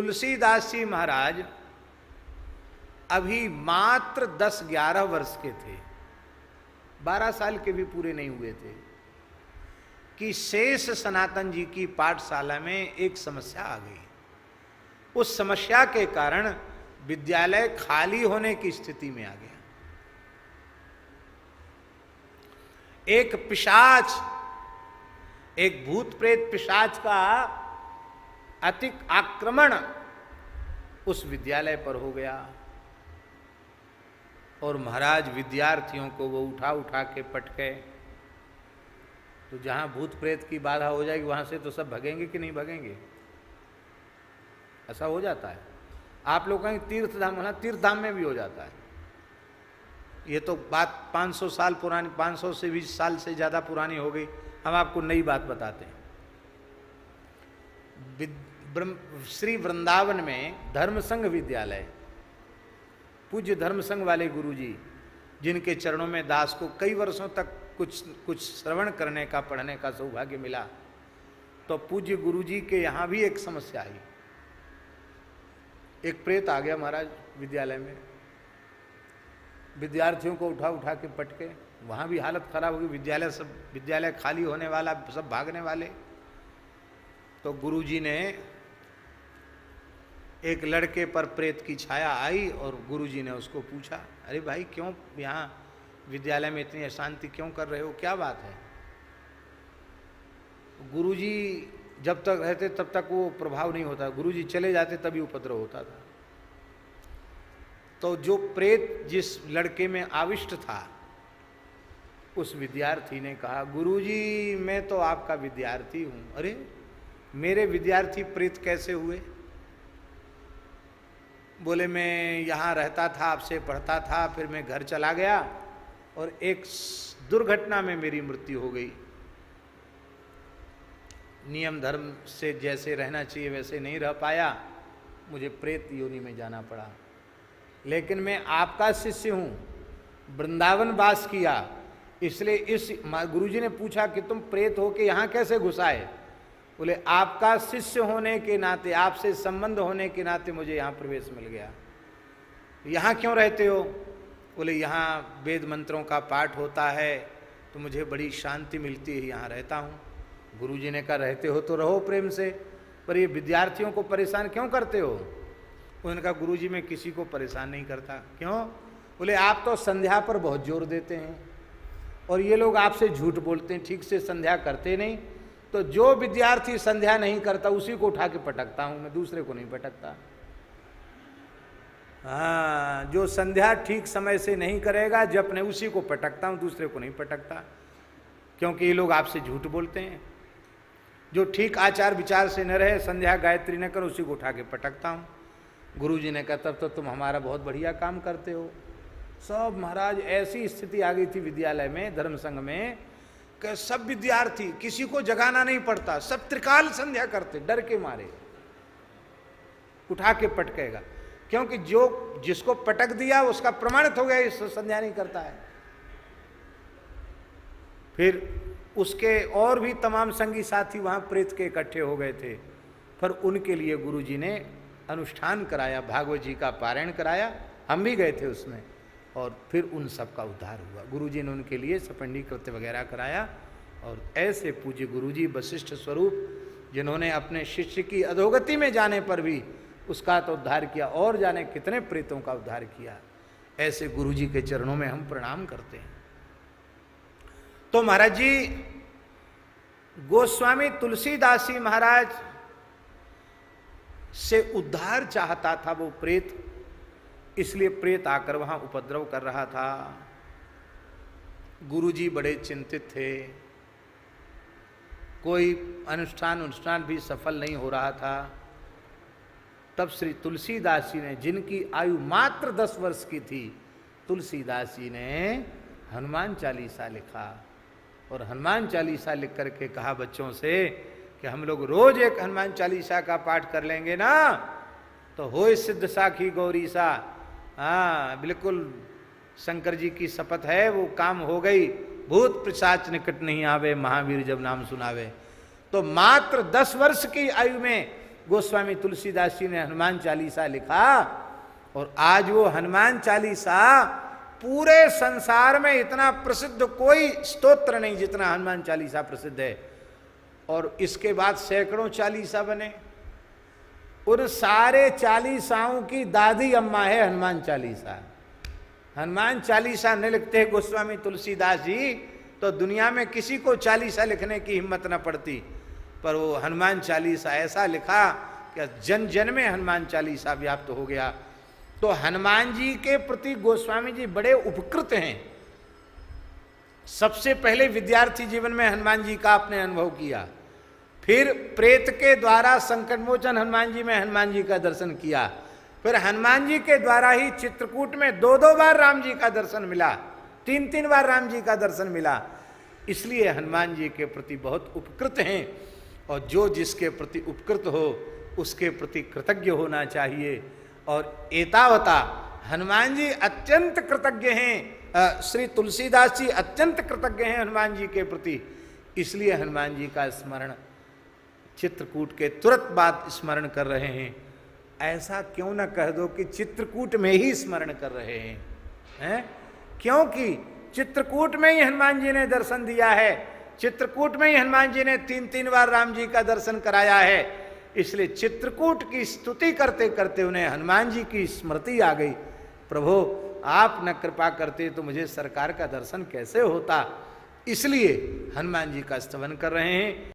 तुलसीदास जी महाराज अभी मात्र 10-11 वर्ष के थे, 12 साल के भी पूरे नहीं हुए थे, कि शेष सनातन जी की पाठशाला में एक समस्या आ गई। उस समस्या के कारण विद्यालय खाली होने की स्थिति में आ गया। एक पिशाच, एक भूत प्रेत पिशाच का अति आक्रमण उस विद्यालय पर हो गया और महाराज विद्यार्थियों को वो उठा उठा के पटके। तो जहां भूत प्रेत की बाधा हो जाएगी वहां से तो सब भगेंगे कि नहीं भगेंगे? ऐसा हो जाता है। आप लोग कहेंगे तीर्थ धाम, होना तीर्थ धाम में भी हो जाता है। ये तो बात 500 साल पुरानी, 500 से 20 साल से ज्यादा पुरानी हो गई। हम आपको नई बात बताते हैं। श्री वृंदावन में धर्म संघ विद्यालय, पूज्य धर्म संघ वाले गुरुजी, जिनके चरणों में दास को कई वर्षों तक कुछ श्रवण करने का, पढ़ने का सौभाग्य मिला, तो पूज्य गुरुजी के यहां भी एक समस्या आई। एक प्रेत आ गया महाराज विद्यालय में, विद्यार्थियों को उठा उठा के पटके। वहां भी हालत खराब हो गई, विद्यालय खाली होने वाला, सब भागने वाले। तो गुरुजी ने, एक लड़के पर प्रेत की छाया आई और गुरुजी ने उसको पूछा, अरे भाई क्यों यहाँ विद्यालय में इतनी अशांति क्यों कर रहे हो, क्या बात है? गुरुजी जब तक रहते तब तक वो प्रभाव नहीं होता, गुरुजी चले जाते तभी उपद्रव होता था। तो जो प्रेत जिस लड़के में आविष्ट था, उस विद्यार्थी ने कहा, गुरुजी मैं तो आपका विद्यार्थी हूं। अरे मेरे विद्यार्थी प्रेत कैसे हुए? बोले मैं यहाँ रहता था, आपसे पढ़ता था, फिर मैं घर चला गया और एक दुर्घटना में मेरी मृत्यु हो गई। नियम धर्म से जैसे रहना चाहिए वैसे नहीं रह पाया, मुझे प्रेत योनि में जाना पड़ा। लेकिन मैं आपका शिष्य हूँ, वृंदावन वास किया, इसलिए इस गुरुजी ने पूछा कि तुम प्रेत होके यहाँ कैसे घुसाए? बोले आपका शिष्य होने के नाते, आपसे संबंध होने के नाते मुझे यहाँ प्रवेश मिल गया। यहाँ क्यों रहते हो? बोले यहाँ वेद मंत्रों का पाठ होता है तो मुझे बड़ी शांति मिलती है, यहाँ रहता हूँ। गुरुजी ने कहा रहते हो तो रहो प्रेम से, पर ये विद्यार्थियों को परेशान क्यों करते हो? उन्होंने कहा गुरुजी मैं किसी को परेशान नहीं करता। क्यों? बोले आप तो संध्या पर बहुत जोर देते हैं और ये लोग आपसे झूठ बोलते हैं, ठीक से संध्या करते नहीं। तो जो विद्यार्थी संध्या नहीं करता उसी को उठा के पटकता हूं मैं, दूसरे को नहीं पटकता। हाँ, जो संध्या ठीक समय से नहीं करेगा जब ने उसी को पटकता हूं, दूसरे को नहीं पटकता, क्योंकि ये लोग आपसे झूठ बोलते हैं। जो ठीक आचार विचार से न रहे, संध्या गायत्री न करो, उसी को उठा के पटकता हूं। गुरुजी ने कहा तब तो तुम हमारा बहुत बढ़िया काम करते हो। सब महाराज ऐसी स्थिति आ गई थी विद्यालय में, धर्म संघ में, कि सब विद्यार्थी, किसी को जगाना नहीं पड़ता, सब त्रिकाल संध्या करते, डर के मारे उठा के पटकेगा, क्योंकि जो जिसको पटक दिया उसका प्रमाणित हो गया इस संध्या नहीं करता है। फिर उसके और भी तमाम संगी साथी वहां प्रेत के इकट्ठे हो गए थे, पर उनके लिए गुरुजी ने अनुष्ठान कराया, भागवत जी का पारायण कराया, हम भी गए थे उसमें, और फिर उन सब का उद्धार हुआ। गुरुजी ने उनके लिए सपंडी कृत्य वगैरह कराया। और ऐसे पूज्य गुरुजी वशिष्ठ स्वरूप, जिन्होंने अपने शिष्य की अधोगति में जाने पर भी उसका तो उद्धार किया, और जाने कितने प्रेतों का उद्धार किया, ऐसे गुरुजी के चरणों में हम प्रणाम करते हैं। तो महाराज जी, गोस्वामी तुलसीदास जी महाराज से उद्धार चाहता था वो प्रेत, इसलिए प्रेत आकर वहां उपद्रव कर रहा था। गुरुजी बड़े चिंतित थे, कोई अनुष्ठान भी सफल नहीं हो रहा था। तब श्री तुलसीदास जी ने, जिनकी आयु मात्र 10 वर्ष की थी, तुलसीदास जी ने हनुमान चालीसा लिखा, और हनुमान चालीसा लिख करके कहा बच्चों से कि हम लोग रोज एक हनुमान चालीसा का पाठ कर लेंगे ना तो होय सिद्ध साखी गौरी सा। हाँ बिल्कुल, शंकर जी की शपथ है, वो काम हो गई। भूत पिशाच निकट नहीं आवे, महावीर जब नाम सुनावे। तो मात्र 10 वर्ष की आयु में गोस्वामी तुलसीदास जी ने हनुमान चालीसा लिखा, और आज वो हनुमान चालीसा पूरे संसार में इतना प्रसिद्ध कोई स्तोत्र नहीं जितना हनुमान चालीसा प्रसिद्ध है। और इसके बाद सैकड़ों चालीसा बने। उन सारे चालीसाओं की दादी अम्मा है हनुमान चालीसा। हनुमान चालीसा न लिखते गोस्वामी तुलसीदास जी तो दुनिया में किसी को चालीसा लिखने की हिम्मत न पड़ती, पर वो हनुमान चालीसा ऐसा लिखा कि जन जन में हनुमान चालीसा व्याप्त हो गया। तो हनुमान जी के प्रति गोस्वामी जी बड़े उपकृत हैं। सबसे पहले विद्यार्थी जीवन में हनुमान जी का आपने अनुभव किया, फिर प्रेत के द्वारा संकट मोचन हनुमान जी में हनुमान जी का दर्शन किया, फिर हनुमान जी के द्वारा ही चित्रकूट में 2-2 बार राम जी का दर्शन मिला, 3-3 बार राम जी का दर्शन मिला। इसलिए हनुमान जी के प्रति बहुत उपकृत हैं, और जो जिसके प्रति उपकृत हो उसके प्रति कृतज्ञ होना चाहिए। और एतावता हनुमान जी अत्यंत कृतज्ञ हैं, श्री तुलसीदास जी अत्यंत कृतज्ञ हैं हनुमान जी के प्रति। इसलिए हनुमान जी का स्मरण चित्रकूट के तुरंत बाद स्मरण कर रहे हैं। ऐसा क्यों न कह दो कि चित्रकूट में ही स्मरण कर रहे हैं, क्योंकि चित्रकूट में ही हनुमान जी ने दर्शन दिया है, चित्रकूट में ही हनुमान जी ने 3-3 बार राम जी का दर्शन कराया है। इसलिए चित्रकूट की स्तुति करते करते उन्हें हनुमान जी की स्मृति आ गई। प्रभु आप न कृपा करते तो मुझे सरकार का दर्शन कैसे होता, इसलिए हनुमान जी का स्तवन कर रहे हैं।